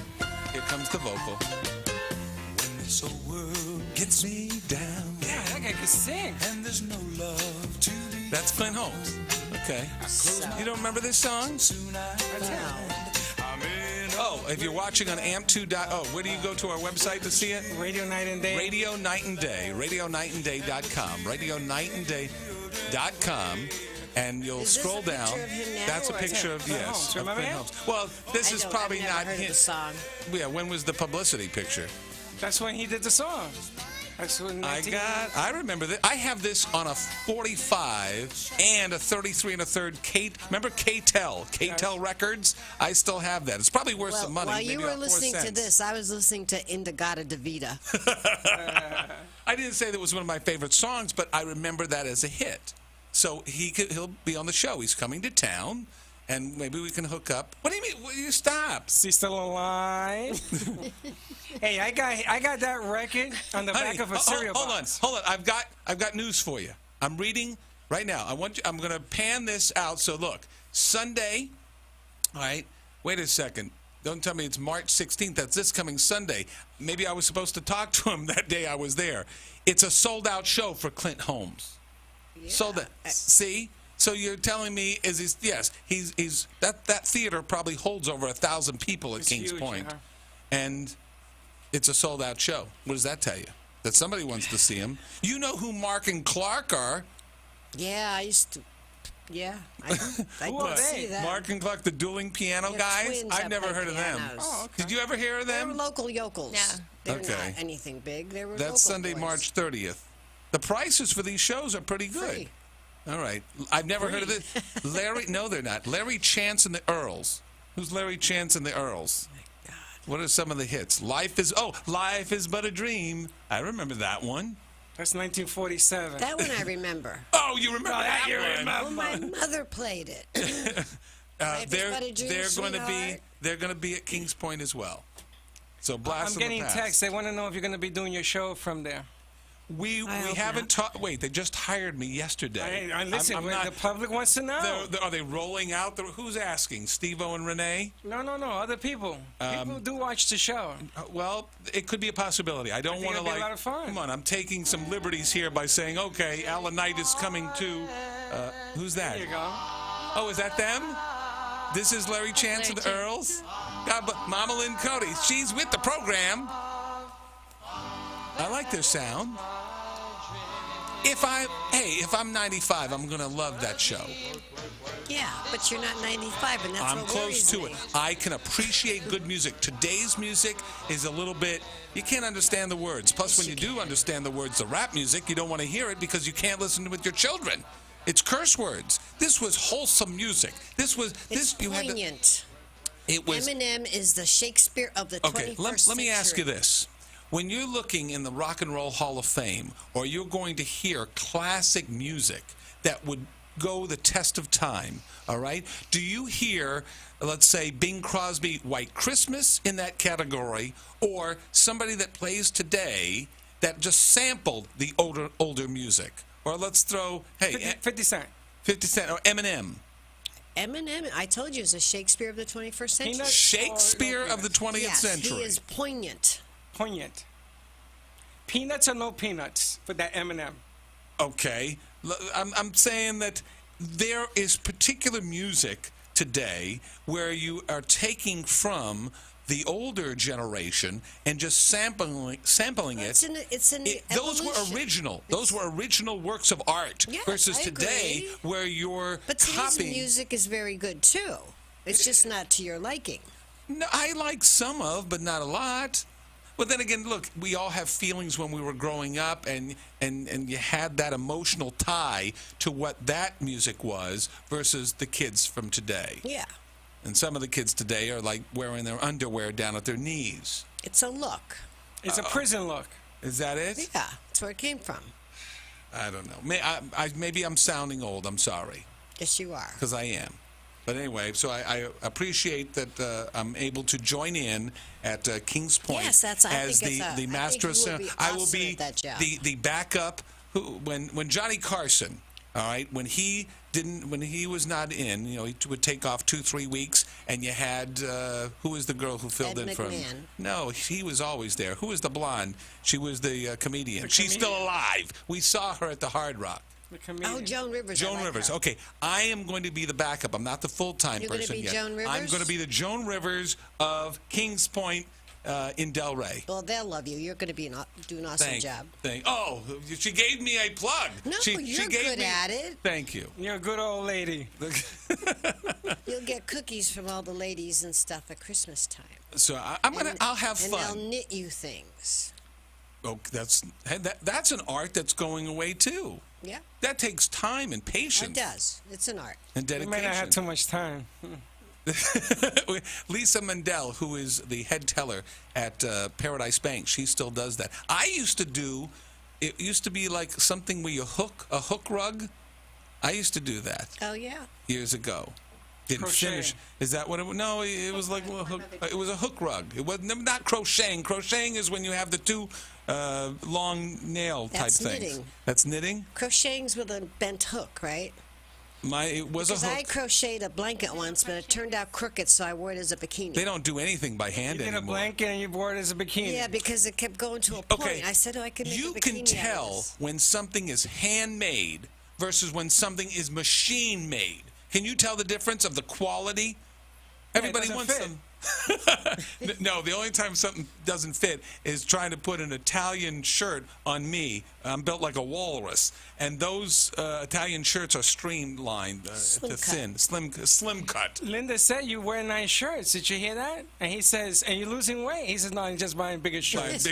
Here comes the vocal. When this whole world gets me down. Yeah, that guy could sing. And there's no love to be. That's Clint Holmes. Okay. You don't remember this song? Oh, if you're watching on amp2. Where do you go to our website to see it? Radio Night and Day. Radio Night and Day. RadioNightandDay.com. RadioNightandDay.com. And you'll Is this scroll a picture down. of him now, That's a or is picture it of, Clint yes. Holmes? of Remember Clint him? Holmes. Well, this is probably I've never not heard of him. the song. Yeah, when was the publicity picture? That's when he did the song. That's when I remember that. I have this on a 45 and a 33 1/3 remember K-Tel Records? I still have that. It's probably worth some money. While maybe you were about 4 listening to cents. this, I was listening to Indagata Davida. I didn't say that was one of my favorite songs, but I remember that as a hit. So he'll be on the show. He's coming to town, and maybe we can hook up. What do you mean? Will you stop? Is he still alive? Hey, I got that record on the back of a cereal box. Hold on. I've got news for you. I'm reading right now. I'm going to pan this out. So look, Sunday. All right. Wait a second. Don't tell me it's March 16th. That's this coming Sunday. Maybe I was supposed to talk to him that day I was there. It's a sold-out show for Clint Holmes. Yeah. Sold out. See? So you're telling me he's that theater probably holds over 1,000 people at It's Kings huge, Point, huh? and it's a sold-out show. What does that tell you? That somebody wants to see him. You know who Mark and Clark are? Yeah, I used to. Yeah, I Who are did see they? that. Mark and Clark, the dueling piano They're guys. twins I've that never play heard of them. pianos. Oh, okay. Did you ever hear of They were them? local yokels. Yeah. They were Okay. not anything big. They were That's local Sunday, boys. March 30th. The prices for these shows are pretty good. Free. All right. I've never heard of it. Larry, no, they're not. Larry Chance and the Earls. Who's Larry Chance and the Earls? What are some of the hits? Life is but a dream. I remember that one. That's 1947. That one I remember. Oh, you remember that you one? remember. Well, my mother played it. Life is but a dream, they're going to be at Kings Point as well. So blast I'm from the getting past. texts. They want to know if you're going to be doing your show from there. We haven't talked. Wait, they just hired me yesterday. Listen, the public wants to know. Are they rolling out? Who's asking? Steve-O and Renee? No. Other people. People do watch the show. Well, it could be a possibility. I don't want to it'll be a lot of fun. Come on, I'm taking some liberties here by saying, okay, Alan Knight is coming to. Who's that? There you go. Oh, is that them? This is Larry Chance and the Earls. God, but Mama Lynn Cody, she's with the program. I like their sound. If I'm 95, I'm gonna love that show. Yeah, but you're not 95, and that's I'm what close worries to me. it. I can appreciate good music. Today's music is a little bit, you can't understand the words. Plus, when you do understand the words of rap music, you don't want to hear it because you can't listen to it with your children. It's curse words. This was wholesome music. It's poignant. It was. Eminem is the Shakespeare of the 21st Okay, let me ask you this. When you're looking in the Rock and Roll Hall of Fame, or you're going to hear classic music that would go the test of time, all right? Do you hear, let's say, Bing Crosby, White Christmas in that category, or somebody that plays today that just sampled the older music? Or let's throw, 50 Cent. 50 Cent, or Eminem. Eminem, I told you, is a Shakespeare of the 21st century. Shakespeare of the 20th century. He is poignant. Poignant. Peanuts or no peanuts for that Eminem? Okay. I'm saying that there is particular music today where you are taking from the older generation and just sampling it. Those were original. Those were original works of art versus today where you're But today's copying. music is very good, too. It's just not to your liking. No, I like some of, but not a lot. But then again, look, we all have feelings when we were growing up, and you had that emotional tie to what that music was versus the kids from today. Yeah. And some of the kids today are like wearing their underwear down at their knees. It's a look. It's a prison look. Is that it? Yeah, that's where it came from. I don't know. Maybe I'm sounding old. I'm sorry. Yes, you are. Because I am. But anyway, so I appreciate that I'm able to join in at Kings Point as the master of sound. I will be the backup. When Johnny Carson, all right, when he was not in, he would take off 2-3 weeks, and you had who was the girl who filled in for him? No, he was always there. Who was the blonde? She was the comedian. She's still alive. We saw her at the Hard Rock. Oh, Joan Rivers. Joan Rivers. Her. Okay, I am going to be the backup. I'm not the full-time person yet. You're going to be Joan Rivers? I'm going to be the Joan Rivers of Kings Point in Delray. Well, they'll love you. You're going to do an awesome job. Oh, she gave me a plug. No, you're good at it. Thank you. You're a good old lady. You'll get cookies from all the ladies and stuff at Christmas time. So I'll have fun. And they'll knit you things. Oh, that's an art that's going away too. Yeah. That takes time and patience. It does. It's an art. And dedication. You may not have too much time. Lisa Mendel, who is the head teller at Paradise Bank, she still does that. It used to be like something where you hook a hook rug. I used to do that. Oh, yeah. Years ago. Didn't Crochet. finish. Is that what it was? No, it was like a hook. It was a hook rug. It was not crocheting. Crocheting is when you have the two long nail type things. Knitting. That's knitting? Crocheting's with a bent hook, right? It was a hook. I crocheted a blanket once, but it turned out crooked, so I wore it as a bikini. They don't do anything by hand anymore. You did a blanket and you wore it as a bikini. Yeah, because it kept going to a point. Okay. I said, I can make a bikini. You can tell when something is handmade versus when something is machine made. Can you tell the difference of the quality? Everybody wants them. No, the only time something doesn't fit is trying to put an Italian shirt on me. I'm built like a walrus, and those Italian shirts are streamlined to thin, slim cut. Linda said you wear nice shirts. Did you hear that? And he says, "Are you losing weight?" He says, "No, I'm just buying bigger shirts."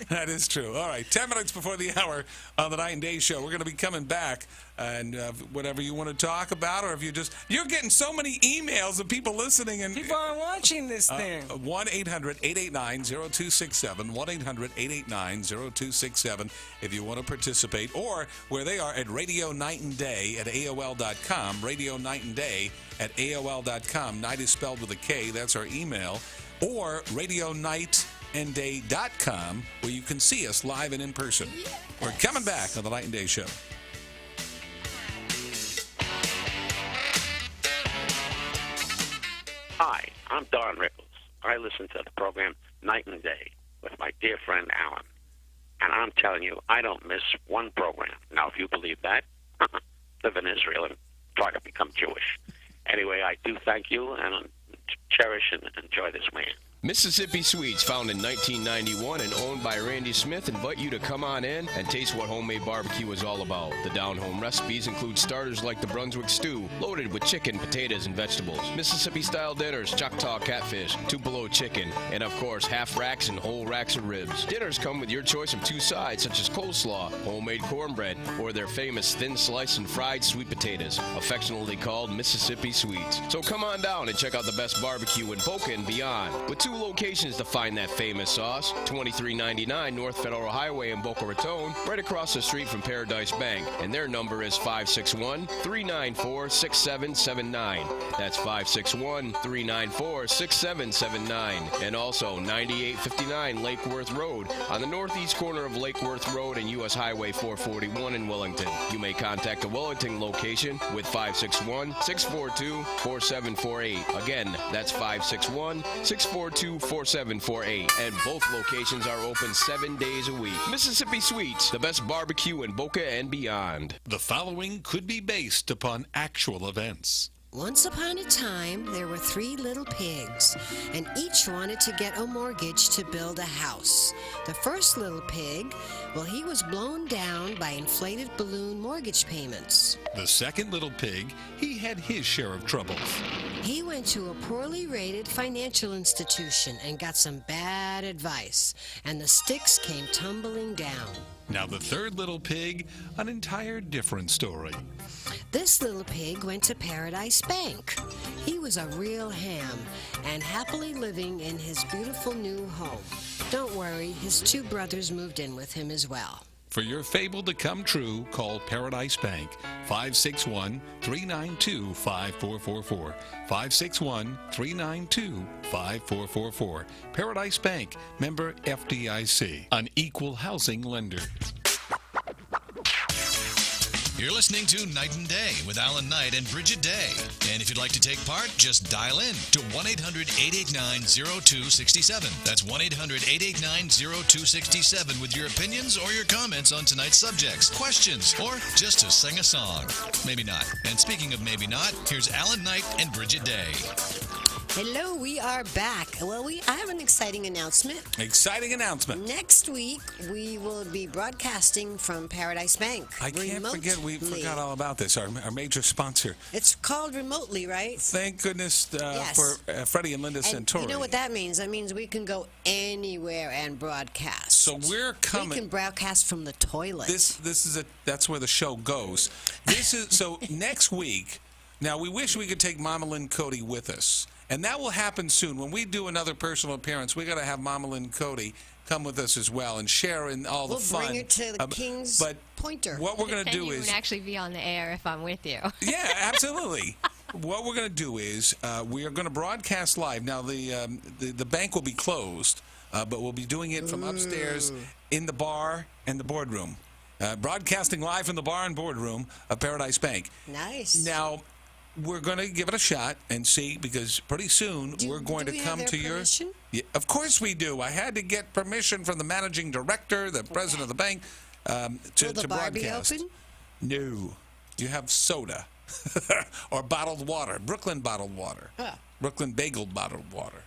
That is true. All right, 10 minutes before the hour on the Night and Day Show. We're going to be coming back, and whatever you want to talk about, or if you're getting so many emails of people listening and people are watching this thing. 1-800-889-0267, 1-800-889-0267 if you want to participate, or where they are at Radio Night and Day at AOL.com, Radio Night and Day at AOL.com. Night is spelled with a K. That's our email. Or RadioNightandDay.com, where you can see us live and in person. Yes. We're coming back on the Night and Day Show. Hi, I'm Don Rickles. I listen to the program Night and Day with my dear friend Alan. And I'm telling you, I don't miss one program. Now, if you believe that, live in Israel and try to become Jewish. Anyway, I do thank you and cherish and enjoy this man. Mississippi Sweets, found in 1991 and owned by Randy Smith, invite you to come on in and taste what homemade barbecue is all about. The down-home recipes include starters like the Brunswick stew, loaded with chicken, potatoes, and vegetables. Mississippi-style dinners, Choctaw catfish, Tupelo chicken, and of course, half racks and whole racks of ribs. Dinners come with your choice of two sides, such as coleslaw, homemade cornbread, or their famous thin sliced and fried sweet potatoes, affectionately called Mississippi Sweets. So come on down and check out the best barbecue in Boca and beyond. With two locations to find that famous sauce, 2399 North Federal Highway in Boca Raton, right across the street from Paradise Bank, and their number is 561-394-6779. That's 561-394-6779. And also 9859 Lake Worth Road on the northeast corner of Lake Worth Road and U.S. Highway 441 in Wellington. You may contact the Wellington location with 561-642-4748. Again, that's 561-642-4748, and both locations are open 7 days a week. Mississippi Sweets, the best barbecue in Boca and beyond. The following could be based upon actual events. Once upon a time, there were 3 little pigs, and each wanted to get a mortgage to build a house. The first little pig, well, he was blown down by inflated balloon mortgage payments. The second little pig, he had his share of troubles. He went to a poorly rated financial institution and got some bad advice, and the sticks came tumbling down. Now the third little pig, an entire different story. This little pig went to Paradise Bank. He was a real ham and happily living in his beautiful new home. Don't worry, his 2 brothers moved in with him as well. For your fable to come true, call Paradise Bank, 561-392-5444, 561-392-5444. Paradise Bank, member FDIC, an equal housing lender. You're listening to Night and Day with Alan Knight and Bridget Day. And if you'd like to take part, just dial in to 1-800-889-0267. That's 1-800-889-0267 with your opinions or your comments on tonight's subjects, questions, or just to sing a song. Maybe not. And speaking of maybe not, here's Alan Knight and Bridget Day. Hello, we are back. Well, I have an exciting announcement. Exciting announcement. Next week, we will be broadcasting from Paradise Bank. I can't forget, we forgot all about this, our major sponsor. It's called Remotely, right? Thank goodness for Freddie and Linda Santori. You know what that means? That means we can go anywhere and broadcast. So we're coming. We can broadcast from the toilet. That's where the show goes. So next week, now we wish we could take Mama Lynn Cody with us. And that will happen soon. When we do another personal appearance, we got to have Mama Lynn Cody come with us as well and share in all the fun. We'll bring her to the King's Pointer. What we're going to do is... you won't actually be on the air if I'm with you. Yeah, absolutely. What we're going to do is we are going to broadcast live. Now, the bank will be closed, but we'll be doing it from upstairs in the bar and the boardroom. Broadcasting live from the bar and boardroom of Paradise Bank. Nice. Now... we're going to give it a shot and see, because pretty soon we're going to come to your... Yeah, of course we do. I had to get permission from the managing director, the president of the bank, to Will the bar broadcast. be open? No. You have soda or bottled water. Brooklyn bottled water. Brooklyn bagel bottled water.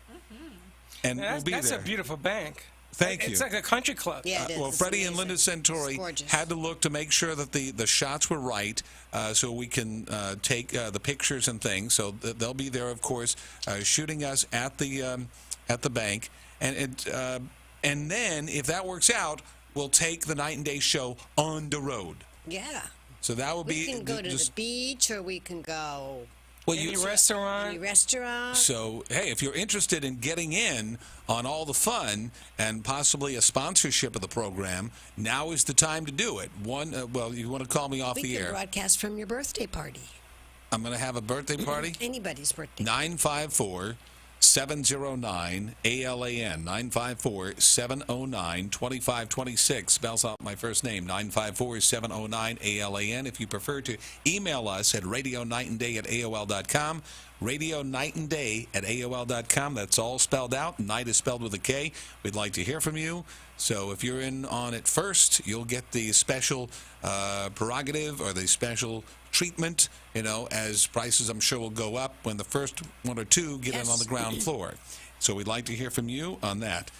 and we'll be that's there. a beautiful bank. Thank you. It's like a country club. Yeah, it is. Well, It's Freddie amazing. and Linda Centauri gorgeous. had to look to make sure that the shots were right, so we can take the pictures and things. So they'll be there, of course, shooting us at the bank, and then if that works out, we'll take the Night and Day show on the road. Yeah. So that will be We can go to the beach, or we can go Any restaurant. any restaurant. So, hey, if you're interested in getting in on all the fun and possibly a sponsorship of the program, now is the time to do it. Well, you want to call me off We the can air. broadcast from your birthday party. I'm going to have a birthday party. Anybody's birthday. 954-709-ALAN. 954-709-2526. Spells out my first name, 954-709-ALAN. If you prefer to email us at radionightandday@AOL.com. radionightandday@AOL.com. That's all spelled out. Night is spelled with a K. We'd like to hear from you. So if you're in on it first, you'll get the special prerogative or the special treatment, as prices I'm sure will go up when the first one or two get in on the ground floor. So we'd like to hear from you on that.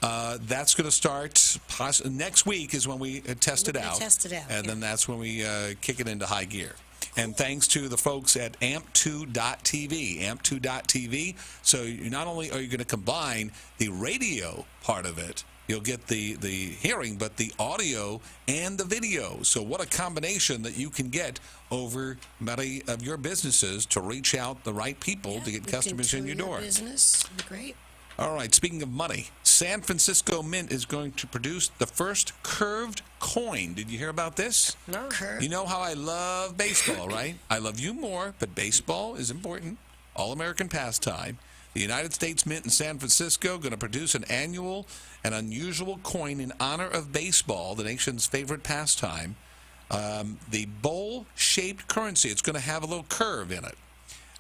That's going to start next week is when we test it out. And then that's when we kick it into high gear. And thanks to the folks at amp2.tv, amp2.tv. So not only are you going to combine the radio part of it, you'll get the hearing, but the audio and the video. So what a combination that you can get over many of your businesses to reach out the right people to get customers in your door. Business, great. All right, speaking of money, San Francisco Mint is going to produce the first curved coin. Did you hear about this? No. You know how I love baseball, right? I love you more, but baseball is important. All-American pastime. The United States Mint in San Francisco going to produce an annual and unusual coin in honor of baseball, the nation's favorite pastime. The bowl-shaped currency. It's going to have a little curve in it.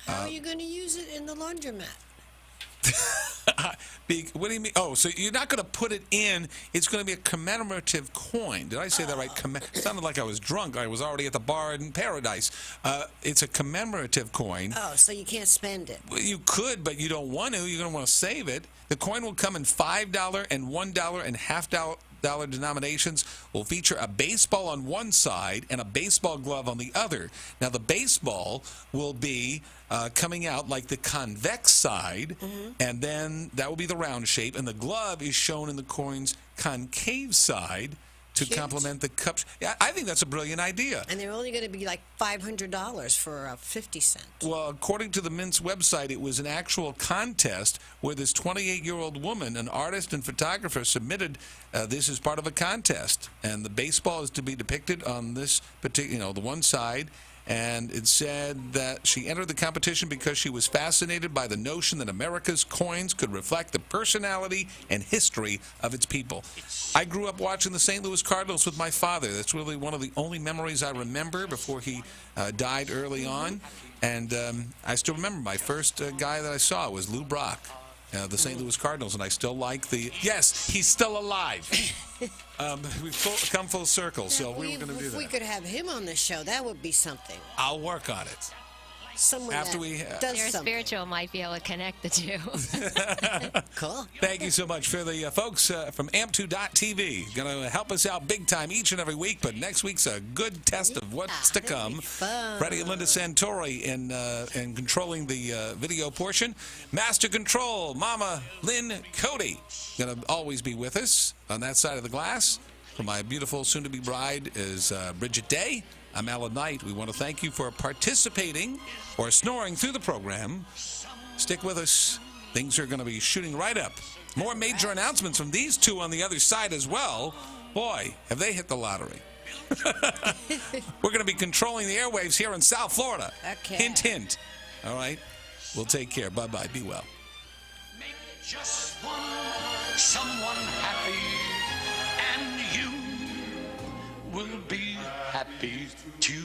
How are you going to use it in the laundromat? What do you mean? Oh, so you're not going to put it in. It's going to be a commemorative coin. Did I say that right? It sounded like I was drunk. I was already at the bar in paradise. It's a commemorative coin. Oh, so you can't spend it. Well, you could, but you don't want to. You're going to want to save it. The coin will come in $5 and $1 and $half-dollar denominations. Will feature a baseball on one side and a baseball glove on the other. Now, the baseball will be coming out like the convex side, and then that will be the round shape, and the glove is shown in the coin's concave side to complement the cups. Yeah, I think that's a brilliant idea. And they're only going to be like $500 for 50 cents. Well, according to the Mint's website, it was an actual contest where this 28-year-old woman, an artist and photographer, submitted this as part of a contest. And the baseball is to be depicted on this particular, the one side. And it said that she entered the competition because she was fascinated by the notion that America's coins could reflect the personality and history of its people. I grew up watching the St. Louis Cardinals with my father. That's really one of the only memories I remember before he died early on. And I still remember my first guy that I saw was Lou Brock, the St. Louis Cardinals, and I still like yes, he's still alive. We've come full circle, so we were going to do If that. we could have him on the show, that would be something. I'll work on it. Someone After that we does Your something. spiritual might be able to connect the two. Cool. Thank you so much for the folks from amp2.tv. Going to help us out big time each and every week, but next week's a good test of what's to come. Freddie and Linda Centauri in controlling the video portion. Master Control, Mama Lynn Cody. Going to always be with us on that side of the glass. For my beautiful soon-to-be bride is Bridget Day. I'm Alan Knight. We want to thank you for participating or snoring through the program. Stick with us. Things are going to be shooting right up. More major announcements from these two on the other side as well. Boy, have they hit the lottery. We're going to be controlling the airwaves here in South Florida. Okay. Hint, hint. All right. We'll take care. Bye-bye. Be well. Make just someone happy, and you will be happy too.